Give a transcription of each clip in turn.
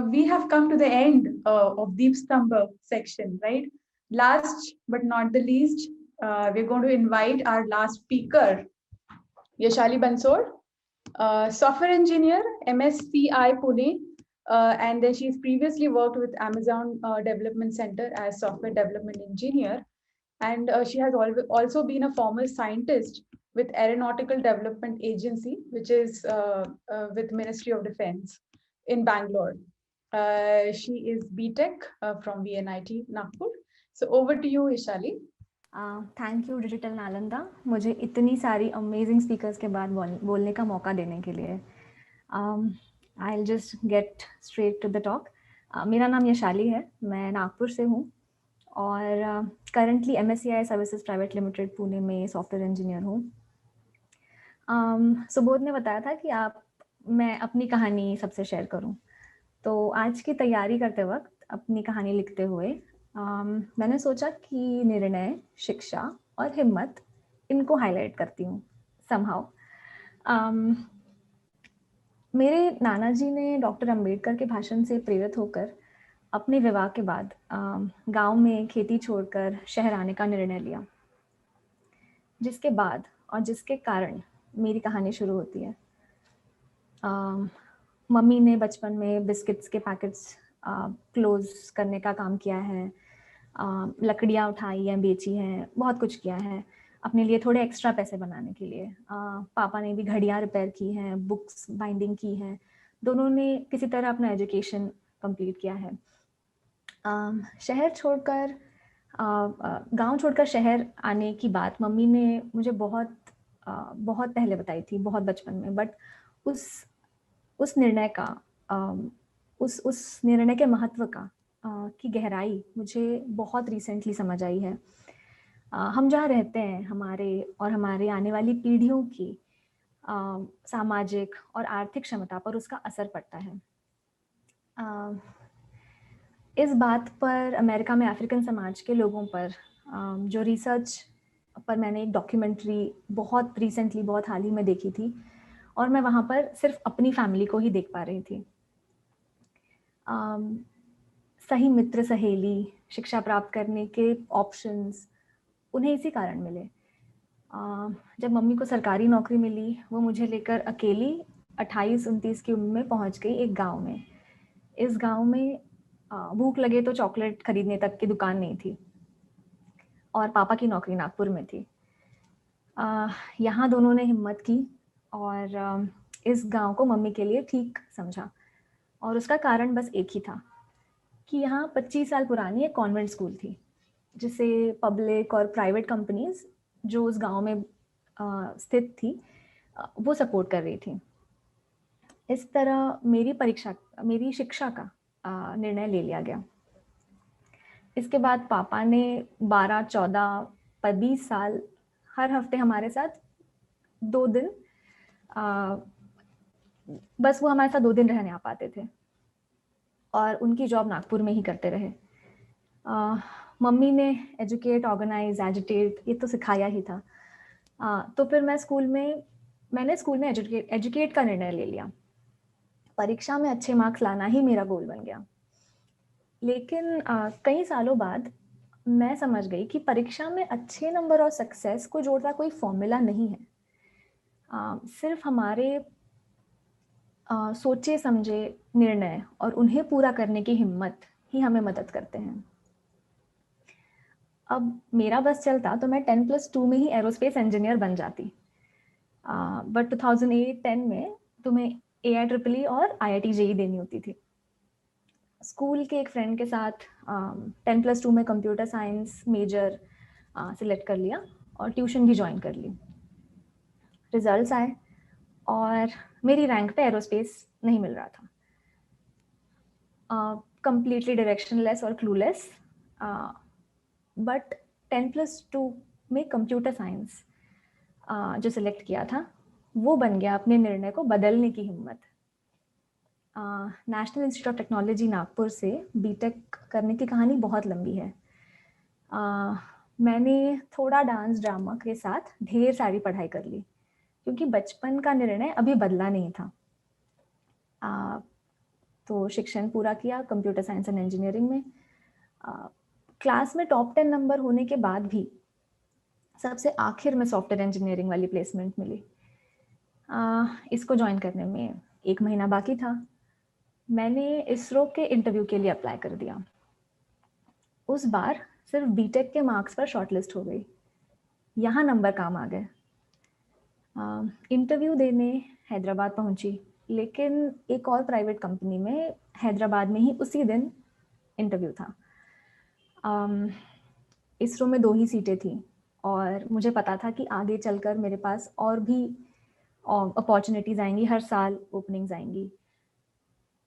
we have come to the end of Deepstamba section, right? Last but not the least, we're going to invite our last speaker, Yashali Bansor, software engineer, MSCI Pune, and then she's previously worked with Amazon Development Center as software development engineer. And she has also been a former scientist with Aeronautical Development Agency, which is with Ministry of Defense in Bangalore. She is BTech from VNIT Nagpur. So over to you, Ishali. Thank you digital Nalanda, मुझे इतनी सारी amazing speakers के बाद बोलने का मौका देने के लिए। I will just get straight to the talk. मेरा नाम यशाली है, मैं नागपुर से हूँ और currently MSCI services private limited Pune में सॉफ्टवेयर इंजीनियर हूँ। सुबोध ने बताया था कि मैं अपनी कहानी सबसे शेयर करूँ, तो आज की तैयारी करते वक्त अपनी कहानी लिखते हुए मैंने सोचा कि निर्णय, शिक्षा और हिम्मत, इनको हाईलाइट करती हूँ समहाउ। मेरे नाना जी ने डॉक्टर अंबेडकर के भाषण से प्रेरित होकर अपने विवाह के बाद गांव में खेती छोड़कर शहर आने का निर्णय लिया, जिसके बाद और जिसके कारण मेरी कहानी शुरू होती है। मम्मी ने बचपन में बिस्किट्स के पैकेट्स क्लोज करने का काम किया है, लकड़ियाँ उठाई या बेची हैं, बहुत कुछ किया है अपने लिए थोड़े एक्स्ट्रा पैसे बनाने के लिए। पापा ने भी घड़ियाँ रिपेयर की हैं, बुक्स बाइंडिंग की हैं, दोनों ने किसी तरह अपना एजुकेशन कंप्लीट किया है। शहर छोड़कर गांव छोड़कर शहर आने की बात मम्मी ने मुझे बहुत पहले बताई थी, बहुत बचपन में, बट उस निर्णय का उस निर्णय के महत्व का की गहराई मुझे बहुत रिसेंटली समझ आई है। हम जहाँ रहते हैं, हमारे आने वाली पीढ़ियों की सामाजिक और आर्थिक क्षमता पर उसका असर पड़ता है। इस बात पर अमेरिका में अफ्रीकन समाज के लोगों पर जो रिसर्च पर मैंने एक डॉक्यूमेंट्री बहुत रिसेंटली, बहुत हाल ही में देखी थी, और मैं वहाँ पर सिर्फ अपनी फैमिली को ही देख पा रही थी। सही मित्र सहेली, शिक्षा प्राप्त करने के ऑप्शंस उन्हें इसी कारण मिले। जब मम्मी को सरकारी नौकरी मिली, वो मुझे लेकर अकेली 28-29 की उम्र में पहुंच गई एक गांव में। इस गांव में भूख लगे तो चॉकलेट खरीदने तक की दुकान नहीं थी, और पापा की नौकरी नागपुर में थी। यहाँ दोनों ने हिम्मत की और इस गांव को मम्मी के लिए ठीक समझा, और उसका कारण बस एक ही था कि यहाँ 25 साल पुरानी एक कॉन्वेंट स्कूल थी, जिसे पब्लिक और प्राइवेट कंपनीज जो उस गांव में स्थित थी वो सपोर्ट कर रही थी। इस तरह मेरी शिक्षा का निर्णय ले लिया गया। इसके बाद पापा ने 12, 14 पर 20 साल हर हफ्ते हमारे साथ 2 दिन बस वो हमारे साथ 2 दिन रहने आ पाते थे, और उनकी जॉब नागपुर में ही करते रहे। मम्मी ने एजुकेट, ऑर्गेनाइज, एजिटेट ये तो सिखाया ही था। तो फिर मैंने स्कूल में एजुकेट का निर्णय ले लिया। परीक्षा में अच्छे मार्क्स लाना ही मेरा गोल बन गया। लेकिन कई सालों बाद मैं समझ गई कि परीक्षा में अच्छे नंबर और सक्सेस को जोड़ता कोई फॉर्मूला नहीं है। सिर्फ हमारे सोचे समझे निर्णय और उन्हें पूरा करने की हिम्मत ही हमें मदद करते हैं। अब मेरा बस चलता तो मैं 10+2 में ही एरोस्पेस इंजीनियर बन जाती, बट 2008-10 में तुम्हें AIEEE और IIT JEE देनी होती थी। स्कूल के एक फ्रेंड के साथ 10+2 में कंप्यूटर साइंस मेजर सिलेक्ट कर लिया और ट्यूशन भी ज्वाइन कर ली। रिजल्ट्स आए और मेरी रैंक पे एरोस्पेस नहीं मिल रहा था। कंप्लीटली डायरेक्शनलेस और क्लूलेस, बट 10+2 में कंप्यूटर साइंस जो सिलेक्ट किया था वो बन गया अपने निर्णय को बदलने की हिम्मत। National institute of technology Nagpur से बीटेक करने की कहानी बहुत लंबी है। मैंने थोड़ा डांस ड्रामा के साथ ढेर सारी पढ़ाई कर ली, क्योंकि बचपन का निर्णय अभी बदला नहीं था। तो शिक्षण पूरा किया कंप्यूटर साइंस एंड इंजीनियरिंग में। क्लास में टॉप 10 नंबर होने के बाद भी सबसे आखिर में सॉफ्टवेयर इंजीनियरिंग वाली प्लेसमेंट मिली। इसको ज्वाइन करने में 1 महीना बाकी था। मैंने इसरो के इंटरव्यू के लिए अप्लाई कर दिया। उस बार सिर्फ बीटेक के मार्क्स पर शॉर्टलिस्ट हो गई। यहाँ नंबर काम आ गए। इंटरव्यू देने हैदराबाद पहुंची, लेकिन एक और प्राइवेट कंपनी में हैदराबाद में ही उसी दिन इंटरव्यू था। इसरो में 2 ही सीटें थी और मुझे पता था कि आगे चलकर मेरे पास और भी अपॉर्चुनिटीज़ आएंगी, हर साल ओपनिंग्स आएंगी,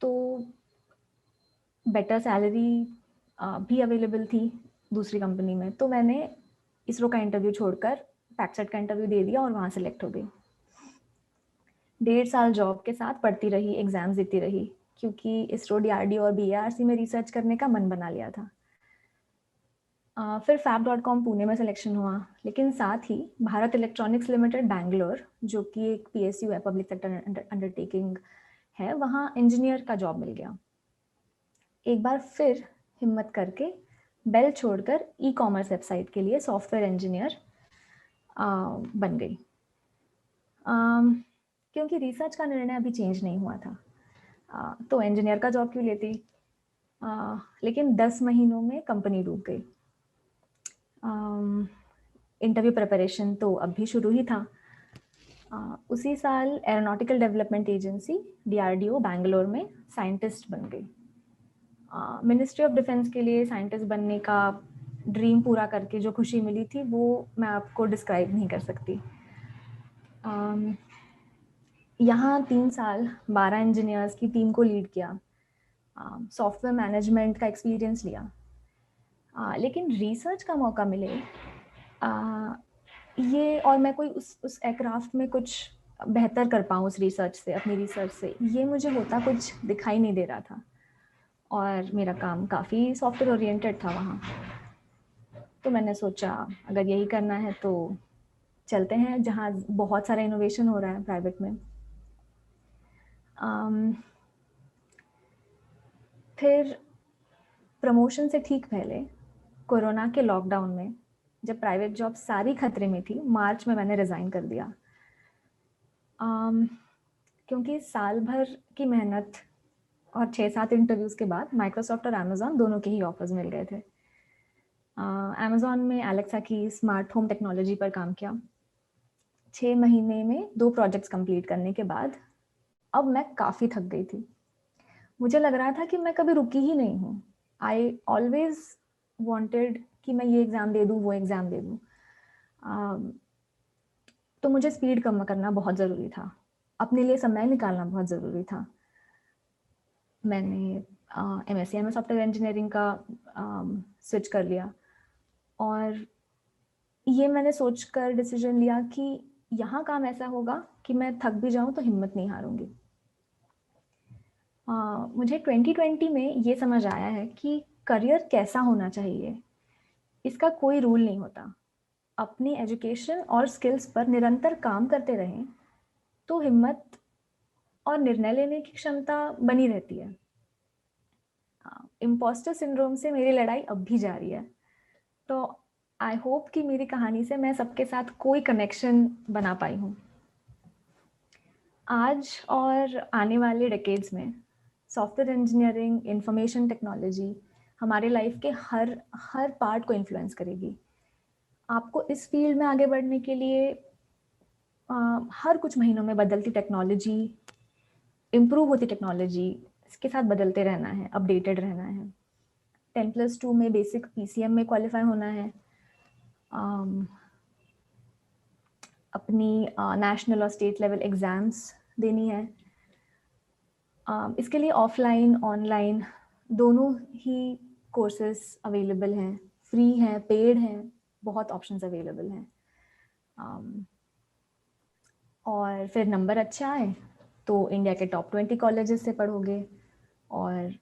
तो बेटर सैलरी भी अवेलेबल थी दूसरी कंपनी में। तो मैंने इसरो का इंटरव्यू छोड़कर पैक्सेट का इंटरव्यू दे दिया और वहाँ सेलेक्ट हो गई। 1.5 साल जॉब के साथ पढ़ती रही, एग्जाम्स देती रही, क्योंकि इसरो, DRDO और BARC में रिसर्च करने का मन बना लिया था। फिर fab.com पुणे में सिलेक्शन हुआ, लेकिन साथ ही भारत इलेक्ट्रॉनिक्स लिमिटेड बैंगलोर, जो कि एक PSU है, पब्लिक सेक्टर अंडरटेकिंग है, वहाँ इंजीनियर का जॉब मिल गया। एक बार फिर हिम्मत करके बेल छोड़कर ई-कॉमर्स वेबसाइट के लिए सॉफ्टवेयर इंजीनियर बन गई, क्योंकि रिसर्च का निर्णय अभी चेंज नहीं हुआ था। तो इंजीनियर का जॉब क्यों लेती। लेकिन 10 महीनों में कंपनी डूब गई। इंटरव्यू प्रिपरेशन तो अब भी शुरू ही था। उसी साल aeronautical development agency DRDO Bangalore में साइंटिस्ट बन गई। मिनिस्ट्री ऑफ डिफेंस के लिए साइंटिस्ट बनने का ड्रीम पूरा करके जो खुशी मिली थी वो मैं आपको डिस्क्राइब नहीं कर सकती। यहाँ 3 साल 12 इंजीनियर्स की टीम को लीड किया, सॉफ्टवेयर मैनेजमेंट का एक्सपीरियंस लिया, लेकिन रिसर्च का मौका मिले ये, और मैं कोई उस एयरक्राफ्ट में कुछ बेहतर कर पाऊँ उस रिसर्च से, अपनी रिसर्च से, ये मुझे होता कुछ दिखाई नहीं दे रहा था। और मेरा काम काफ़ी सॉफ्टवेयर ओरिएंटेड था वहाँ। तो मैंने सोचा अगर यही करना है तो चलते हैं जहाँ बहुत सारा इनोवेशन हो रहा है प्राइवेट में। फिर प्रमोशन से ठीक पहले कोरोना के लॉकडाउन में जब प्राइवेट जॉब सारी खतरे में थी, मार्च में मैंने रिज़ाइन कर दिया, क्योंकि साल भर की मेहनत और 6-7 इंटरव्यूज़ के बाद माइक्रोसॉफ्ट और अमेज़ॉन दोनों के ही ऑफर्स मिल गए थे। अमेज़ॉन में एलेक्सा की स्मार्ट होम टेक्नोलॉजी पर काम किया। 6 महीने में 2 प्रोजेक्ट्स कंप्लीट करने के बाद अब मैं काफ़ी थक गई थी। मुझे लग रहा था कि मैं कभी रुकी ही नहीं हूँ। आई ऑलवेज वॉन्टेड कि मैं ये एग्ज़ाम दे दूँ, वो एग्ज़ाम दे दूँ। तो मुझे स्पीड कम करना बहुत ज़रूरी था, अपने लिए समय निकालना बहुत ज़रूरी था। मैंने MSc में सॉफ्टवेयर इंजीनियरिंग का स्विच कर लिया और ये मैंने सोचकर डिसीजन लिया कि यहाँ काम ऐसा होगा कि मैं थक भी जाऊँ तो हिम्मत नहीं हारूंगी। मुझे 2020 में ये समझ आया है कि करियर कैसा होना चाहिए इसका कोई रूल नहीं होता। अपनी एजुकेशन और स्किल्स पर निरंतर काम करते रहें तो हिम्मत और निर्णय लेने की क्षमता बनी रहती है। इम्पोस्टर सिंड्रोम से मेरी लड़ाई अब भी जारी है, तो आई होप कि मेरी कहानी से मैं सबके साथ कोई कनेक्शन बना पाई हूँ। आज और आने वाले डेकेड्स में सॉफ्टवेयर इंजीनियरिंग, इंफॉर्मेशन टेक्नोलॉजी हमारे लाइफ के हर पार्ट को इन्फ्लुएंस करेगी। आपको इस फील्ड में आगे बढ़ने के लिए हर कुछ महीनों में बदलती टेक्नोलॉजी, इम्प्रूव होती टेक्नोलॉजी, इसके साथ बदलते रहना है, अपडेटेड रहना है। 10+2 में बेसिक PCM में क्वालिफाई होना है, अपनी नेशनल और स्टेट लेवल एग्ज़ाम्स देनी है। इसके लिए ऑफलाइन, ऑनलाइन दोनों ही कोर्सेज अवेलेबल हैं, फ्री हैं, पेड हैं, बहुत ऑप्शंस अवेलेबल हैं। और फिर नंबर अच्छे आए तो इंडिया के टॉप 20 कॉलेजेस से पढ़ोगे और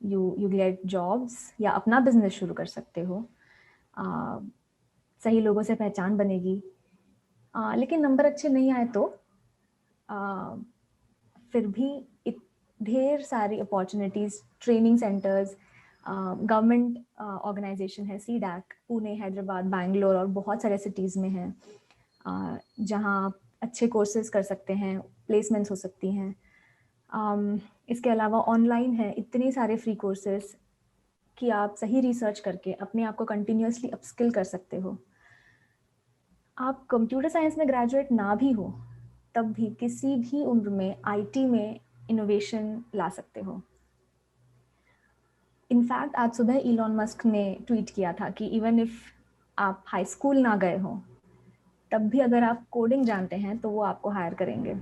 यू गेट जॉब्स या अपना बिजनेस शुरू कर सकते हो। सही लोगों से पहचान बनेगी। लेकिन नंबर अच्छे नहीं आए तो फिर भी ढेर सारी opportunities, training centres, government organisation है CDAC, पुणे, हैदराबाद, बैंगलोर और बहुत सारे सिटीज़ में हैं, जहाँ आप अच्छे कोर्सेज कर सकते हैं, प्लेसमेंट्स हो सकती हैं। इसके अलावा ऑनलाइन है इतने सारे फ्री कोर्सेज कि आप सही रिसर्च करके अपने आप को कंटिन्यूसली अपस्किल कर सकते हो। आप कंप्यूटर साइंस में ग्रेजुएट ना भी हो तब भी किसी भी उम्र में IT में इनोवेशन ला सकते हो। इनफैक्ट आज सुबह इलॉन मस्क ने ट्वीट किया था कि इवन इफ आप हाई स्कूल ना गए हो तब भी अगर आप कोडिंग जानते हैं तो वो आपको हायर करेंगे।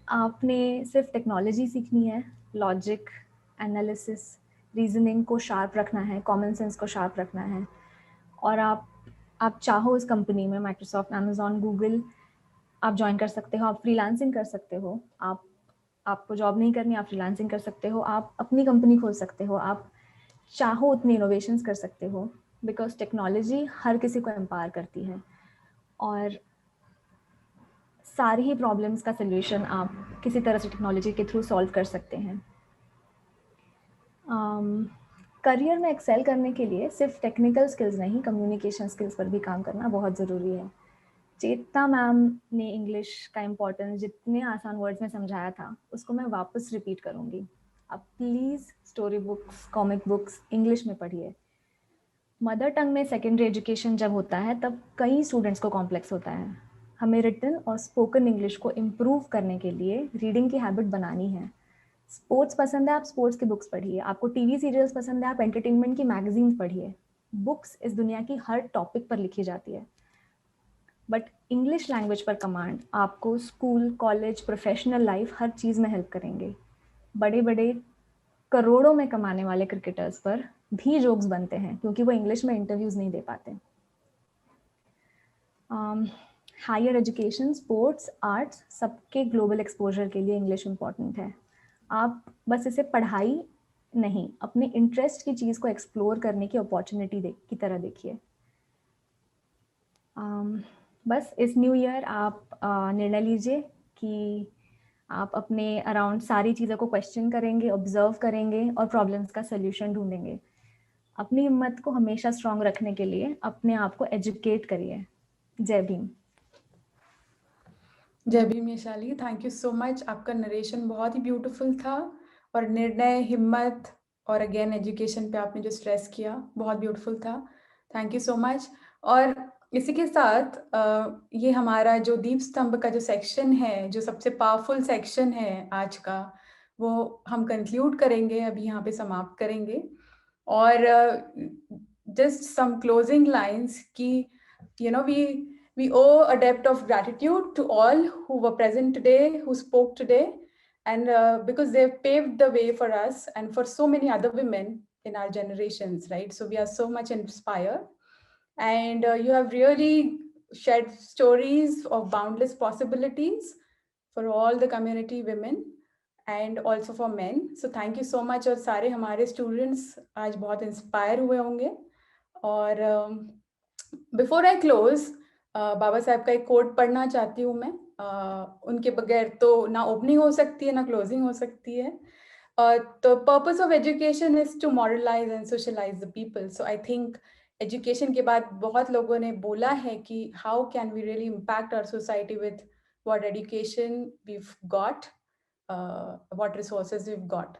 आपने सिर्फ टेक्नोलॉजी सीखनी है, लॉजिक, एनालिसिस, रीजनिंग को शार्प रखना है, कॉमन सेंस को शार्प रखना है, और आप चाहो इस कंपनी में माइक्रोसॉफ्ट, अमेजॉन, गूगल आप ज्वाइन कर सकते हो, आप फ्रीलांसिंग कर सकते हो, आपको जॉब नहीं करनी, आप फ्रीलांसिंग कर सकते हो, आप अपनी कंपनी खोल सकते हो, आप चाहो उतनी इनोवेशंस कर सकते हो, बिकॉज टेक्नोलॉजी हर किसी को एम्पावर करती है और सारी ही प्रॉब्लम्स का सल्यूशन आप किसी तरह से टेक्नोलॉजी के थ्रू सॉल्व कर सकते हैं। करियर में एक्सेल करने के लिए सिर्फ टेक्निकल स्किल्स नहीं, कम्युनिकेशन स्किल्स पर भी काम करना बहुत ज़रूरी है। चेतना मैम ने इंग्लिश का इम्पोर्टेंस जितने आसान वर्ड्स में समझाया था उसको मैं वापस रिपीट करूँगी। आप please story books, comic books English में पढ़िए। मदर टंग में सेकेंडरी एजुकेशन जब होता है तब कई स्टूडेंट्स को कॉम्प्लेक्स होता है। हमें रिटन और स्पोकन इंग्लिश को इम्प्रूव करने के लिए रीडिंग की हैबिट बनानी है। स्पोर्ट्स पसंद है, आप स्पोर्ट्स की बुक्स पढ़िए। आपको टीवी सीरियल्स पसंद है, आप एंटरटेनमेंट की मैगजीन्स पढ़िए। बुक्स इस दुनिया की हर टॉपिक पर लिखी जाती है, बट इंग्लिश लैंग्वेज पर कमांड आपको स्कूल, कॉलेज, प्रोफेशनल लाइफ हर चीज़ में हेल्प करेंगे। बड़े बड़े करोड़ों में कमाने वाले क्रिकेटर्स पर भी जोक्स बनते हैं क्योंकि वो इंग्लिश में इंटरव्यूज़ नहीं दे पाते। हायर एजुकेशन, स्पोर्ट्स, आर्ट्स, सबके ग्लोबल एक्सपोजर के लिए इंग्लिश इम्पॉर्टेंट है। आप बस इसे पढ़ाई नहीं, अपने इंटरेस्ट की चीज़ को एक्सप्लोर करने की अपॉर्चुनिटी की तरह देखिए। बस इस न्यू ईयर आप निर्णय लीजिए कि आप अपने अराउंड सारी चीज़ों को क्वेश्चन करेंगे, ऑब्जर्व करेंगे और प्रॉब्लम्स का सल्यूशन ढूंढेंगे। अपनी हिम्मत को हमेशा स्ट्रांग रखने के लिए अपने आप को एजुकेट करिए। जय भीम। जय Bhim Yashali, thank you so much. आपका नरेशन बहुत ही ब्यूटीफुल था और निर्णय, हिम्मत और अगेन एजुकेशन पे आपने जो स्ट्रेस किया बहुत ब्यूटीफुल था। Thank you so much. और इसी के साथ ये हमारा जो दीप स्तंभ का जो सेक्शन है, जो सबसे पावरफुल सेक्शन है आज का, वो हम कंक्लूड करेंगे, अभी यहाँ पे समाप्त करेंगे। और जस्ट सम क्लोजिंग लाइंस की we owe a debt of gratitude to all who were present today, who spoke today, and because they've paved the way for us and for so many other women in our generations, right? So we are so much inspired, and you have really shared stories of boundless possibilities for all the community women and also for men. So thank you so much. और सारे हमारे students आज बहुत inspire हुए होंगे। और before I close, बाबा साहब का एक कोट पढ़ना चाहती हूँ मैं। उनके बगैर तो ना ओपनिंग हो सकती है, ना क्लोजिंग हो सकती है। तो purpose of education is to moralise and socialise the people. So I think education के बाद बहुत लोगों ने बोला है कि how can we really impact our society with what education we've got, what resources we've got.